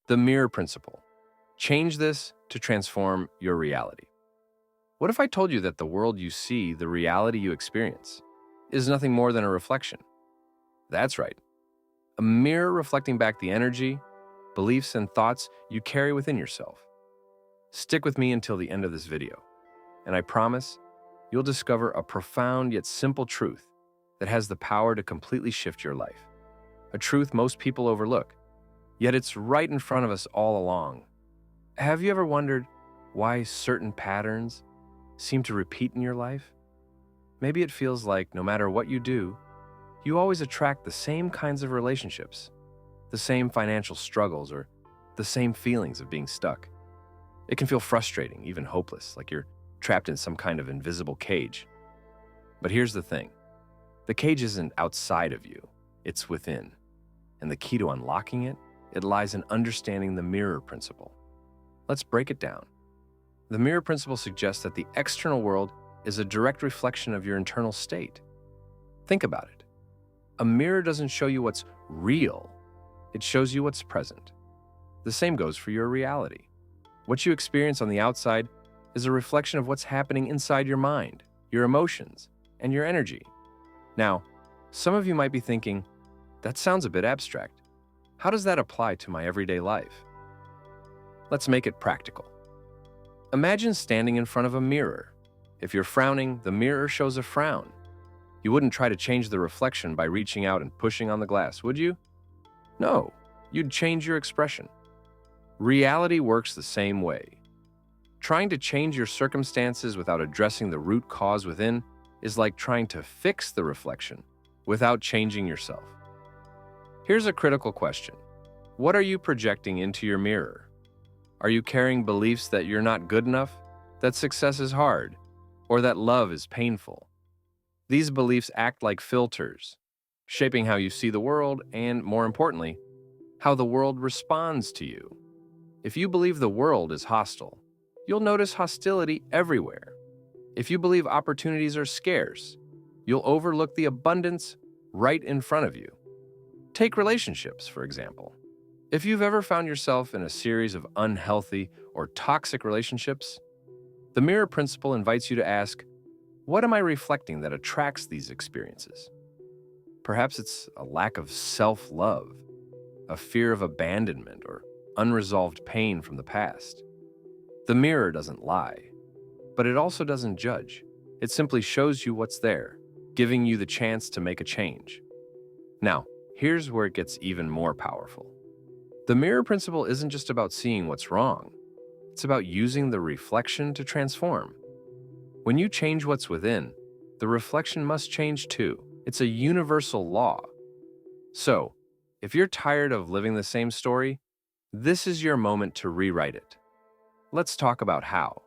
The mirror principle. Change this to transform your reality. What if I told you that the world you see, the reality you experience, is nothing more than a reflection? That's right. A mirror reflecting back the energy, beliefs, and thoughts you carry within yourself. Stick with me until the end of this video, and I promise you'll discover a profound yet simple truth that has the power to completely shift your life. A truth most people overlook, yet it's right in front of us all along. Have you ever wondered why certain patterns seem to repeat in your life? Maybe it feels like no matter what you do, you always attract the same kinds of relationships, the same financial struggles, or the same feelings of being stuck. It can feel frustrating, even hopeless, like you're trapped in some kind of invisible cage. But here's the thing. The cage isn't outside of you, it's within. And the key to unlocking it lies in understanding the mirror principle. Let's break it down. The mirror principle suggests that the external world is a direct reflection of your internal state. Think about it. A mirror doesn't show you what's real, it shows you what's present. The same goes for your reality. What you experience on the outside is a reflection of what's happening inside your mind, your emotions, and your energy. Now, some of you might be thinking, that sounds a bit abstract. How does that apply to my everyday life? Let's make it practical. Imagine standing in front of a mirror. If you're frowning, the mirror shows a frown. You wouldn't try to change the reflection by reaching out and pushing on the glass, would you? No, you'd change your expression. Reality works the same way. Trying to change your circumstances without addressing the root cause within is like trying to fix the reflection without changing yourself. Here's a critical question. What are you projecting into your mirror? Are you carrying beliefs that you're not good enough, that success is hard, or that love is painful? These beliefs act like filters, shaping how you see the world and, more importantly, how the world responds to you. If you believe the world is hostile, you'll notice hostility everywhere. If you believe opportunities are scarce, you'll overlook the abundance right in front of you. Take relationships, for example. If you've ever found yourself in a series of unhealthy or toxic relationships, the mirror principle invites you to ask, what am I reflecting that attracts these experiences? Perhaps it's a lack of self-love, a fear of abandonment, or unresolved pain from the past. The mirror doesn't lie, but it also doesn't judge. It simply shows you what's there, giving you the chance to make a change. Now, here's where it gets even more powerful. The mirror principle isn't just about seeing what's wrong. It's about using the reflection to transform. When you change what's within, the reflection must change too. It's a universal law. So, if you're tired of living the same story, this is your moment to rewrite it. Let's talk about how.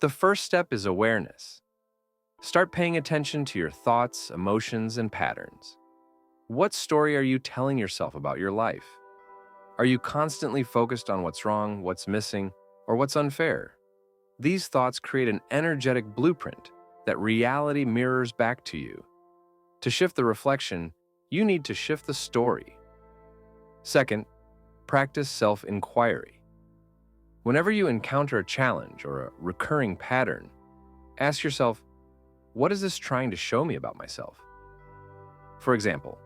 The first step is awareness. Start paying attention to your thoughts, emotions, and patterns. What story are you telling yourself about your life? Are you constantly focused on what's wrong, what's missing, or what's unfair? These thoughts create an energetic blueprint that reality mirrors back to you. To shift the reflection, you need to shift the story. Second, practice self-inquiry. Whenever you encounter a challenge or a recurring pattern, ask yourself, what is this trying to show me about myself? For example,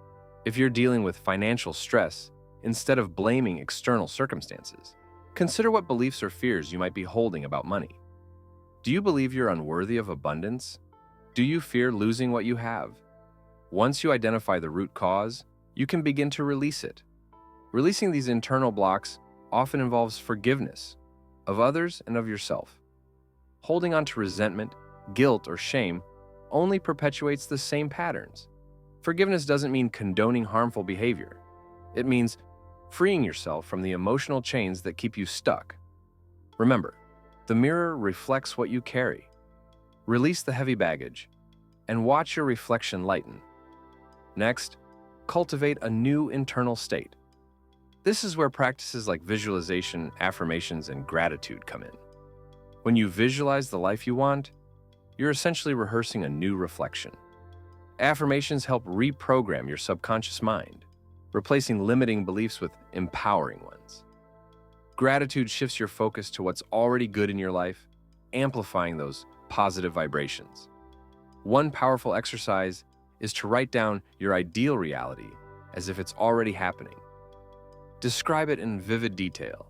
if you're dealing with financial stress, instead of blaming external circumstances, consider what beliefs or fears you might be holding about money. Do you believe you're unworthy of abundance? Do you fear losing what you have? Once you identify the root cause, you can begin to release it. Releasing these internal blocks often involves forgiveness of others and of yourself. Holding on to resentment, guilt, or shame only perpetuates the same patterns. Forgiveness doesn't mean condoning harmful behavior. It means freeing yourself from the emotional chains that keep you stuck. Remember, the mirror reflects what you carry. Release the heavy baggage and watch your reflection lighten. Next, cultivate a new internal state. This is where practices like visualization, affirmations, and gratitude come in. When you visualize the life you want, you're essentially rehearsing a new reflection. Affirmations help reprogram your subconscious mind, replacing limiting beliefs with empowering ones. Gratitude shifts your focus to what's already good in your life, amplifying those positive vibrations. One powerful exercise is to write down your ideal reality as if it's already happening. Describe it in vivid detail.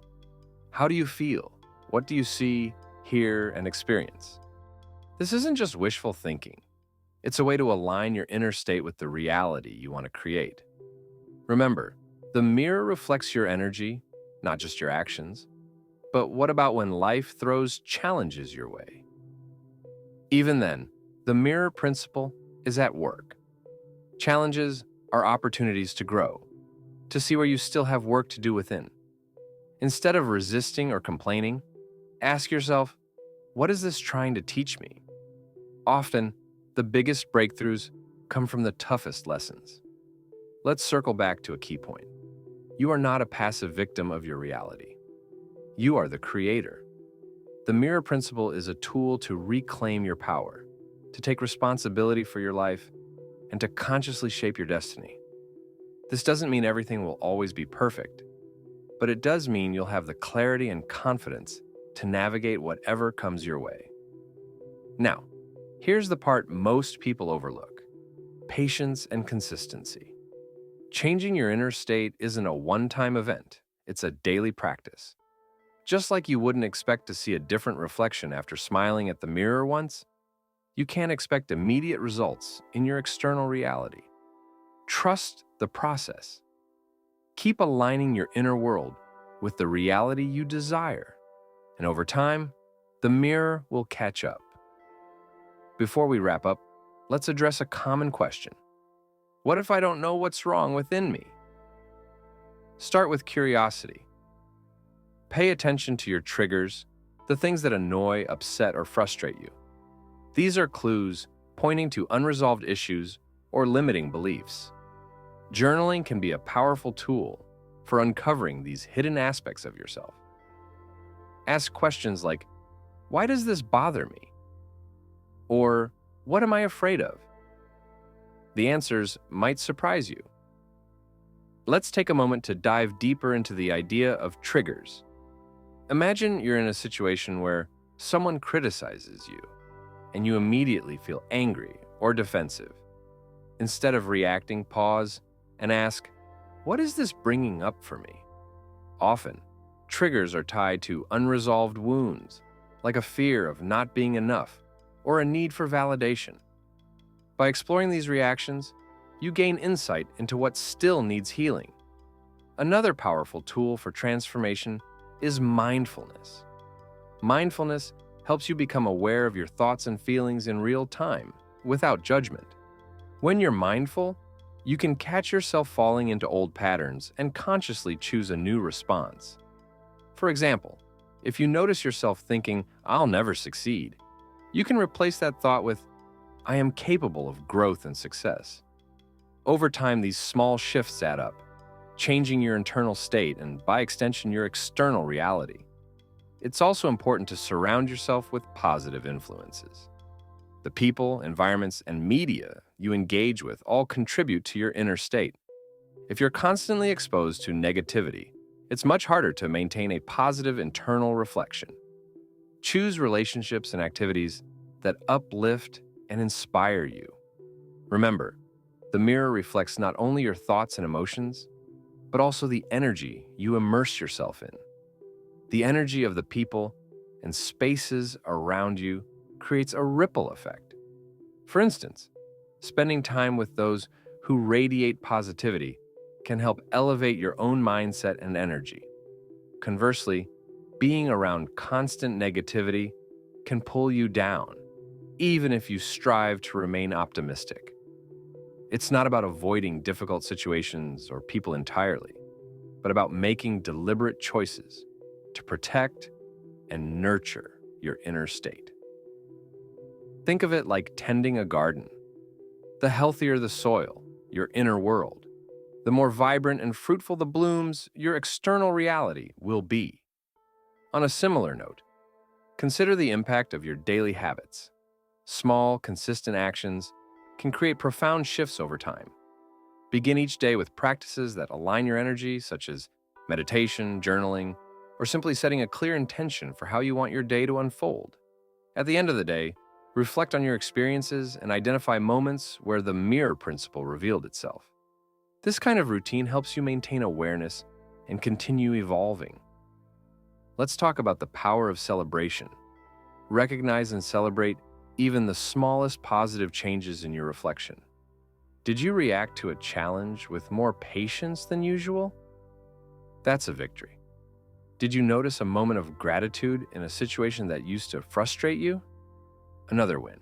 How do you feel? What do you see, hear, and experience? This isn't just wishful thinking. It's a way to align your inner state with the reality you want to create. Remember, the mirror reflects your energy, not just your actions. But what about when life throws challenges your way? Even then, the mirror principle is at work. Challenges are opportunities to grow, to see where you still have work to do within. Instead of resisting or complaining, ask yourself, what is this trying to teach me? Often, the biggest breakthroughs come from the toughest lessons. Let's circle back to a key point. You are not a passive victim of your reality. You are the creator. The mirror principle is a tool to reclaim your power, to take responsibility for your life, and to consciously shape your destiny. This doesn't mean everything will always be perfect, but it does mean you'll have the clarity and confidence to navigate whatever comes your way. Now, here's the part most people overlook: patience and consistency. Changing your inner state isn't a one-time event, it's a daily practice. Just like you wouldn't expect to see a different reflection after smiling at the mirror once, you can't expect immediate results in your external reality. Trust the process. Keep aligning your inner world with the reality you desire, and over time, the mirror will catch up. Before we wrap up, let's address a common question. What if I don't know what's wrong within me? Start with curiosity. Pay attention to your triggers, the things that annoy, upset, or frustrate you. These are clues pointing to unresolved issues or limiting beliefs. Journaling can be a powerful tool for uncovering these hidden aspects of yourself. Ask questions like, why does this bother me? Or, what am I afraid of? The answers might surprise you. Let's take a moment to dive deeper into the idea of triggers. Imagine you're in a situation where someone criticizes you, and you immediately feel angry or defensive. Instead of reacting, pause and ask, what is this bringing up for me? Often, triggers are tied to unresolved wounds, like a fear of not being enough or a need for validation. By exploring these reactions, you gain insight into what still needs healing. Another powerful tool for transformation is mindfulness. Mindfulness helps you become aware of your thoughts and feelings in real time, without judgment. When you're mindful, you can catch yourself falling into old patterns and consciously choose a new response. For example, if you notice yourself thinking, "I'll never succeed," you can replace that thought with, "I am capable of growth and success." Over time, these small shifts add up, changing your internal state and, by extension, your external reality. It's also important to surround yourself with positive influences. The people, environments, and media you engage with all contribute to your inner state. If you're constantly exposed to negativity, it's much harder to maintain a positive internal reflection. Choose relationships and activities that uplift and inspire you. Remember, the mirror reflects not only your thoughts and emotions, but also the energy you immerse yourself in. The energy of the people and spaces around you creates a ripple effect. For instance, spending time with those who radiate positivity can help elevate your own mindset and energy. Conversely, being around constant negativity can pull you down, even if you strive to remain optimistic. It's not about avoiding difficult situations or people entirely, but about making deliberate choices to protect and nurture your inner state. Think of it like tending a garden. The healthier the soil, your inner world, the more vibrant and fruitful the blooms your external reality will be. On a similar note, consider the impact of your daily habits. Small, consistent actions can create profound shifts over time. Begin each day with practices that align your energy, such as meditation, journaling, or simply setting a clear intention for how you want your day to unfold. At the end of the day, reflect on your experiences and identify moments where the mirror principle revealed itself. This kind of routine helps you maintain awareness and continue evolving. Let's talk about the power of celebration. Recognize and celebrate even the smallest positive changes in your reflection. Did you react to a challenge with more patience than usual? That's a victory. Did you notice a moment of gratitude in a situation that used to frustrate you? Another win.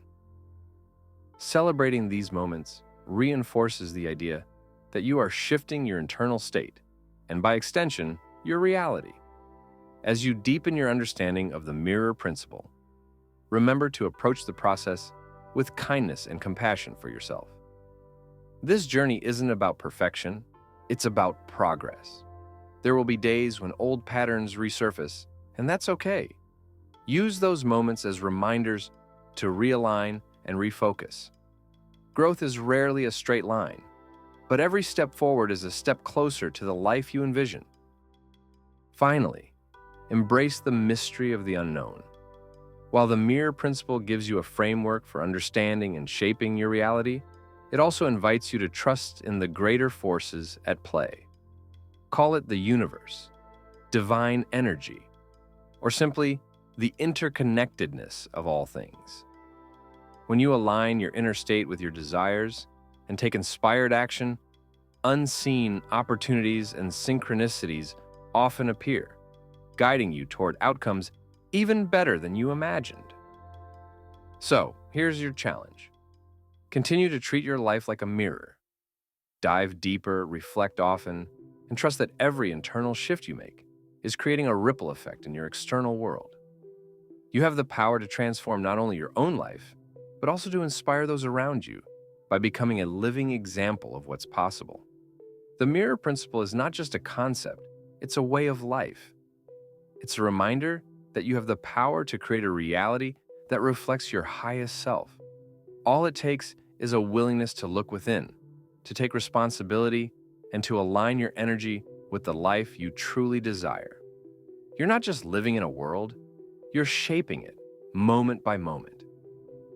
Celebrating these moments reinforces the idea that you are shifting your internal state, and by extension, your reality. As you deepen your understanding of the mirror principle, remember to approach the process with kindness and compassion for yourself. This journey isn't about perfection, it's about progress. There will be days when old patterns resurface, and that's okay. Use those moments as reminders to realign and refocus. Growth is rarely a straight line, but every step forward is a step closer to the life you envision. Finally, embrace the mystery of the unknown. While the mirror principle gives you a framework for understanding and shaping your reality, it also invites you to trust in the greater forces at play. Call it the universe, divine energy, or simply the interconnectedness of all things. When you align your inner state with your desires and take inspired action, unseen opportunities and synchronicities often appear, guiding you toward outcomes even better than you imagined. So, here's your challenge. Continue to treat your life like a mirror. Dive deeper, reflect often, and trust that every internal shift you make is creating a ripple effect in your external world. You have the power to transform not only your own life, but also to inspire those around you by becoming a living example of what's possible. The mirror principle is not just a concept, it's a way of life. It's a reminder that you have the power to create a reality that reflects your highest self. All it takes is a willingness to look within, to take responsibility, and to align your energy with the life you truly desire. You're not just living in a world, you're shaping it, moment by moment.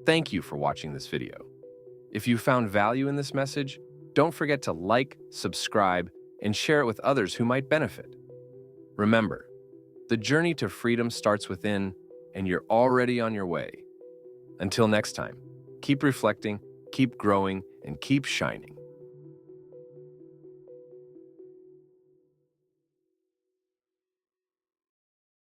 Thank you for watching this video. If you found value in this message, don't forget to like, subscribe, and share it with others who might benefit. Remember, the journey to freedom starts within, and you're already on your way. Until next time, keep reflecting, keep growing, and keep shining.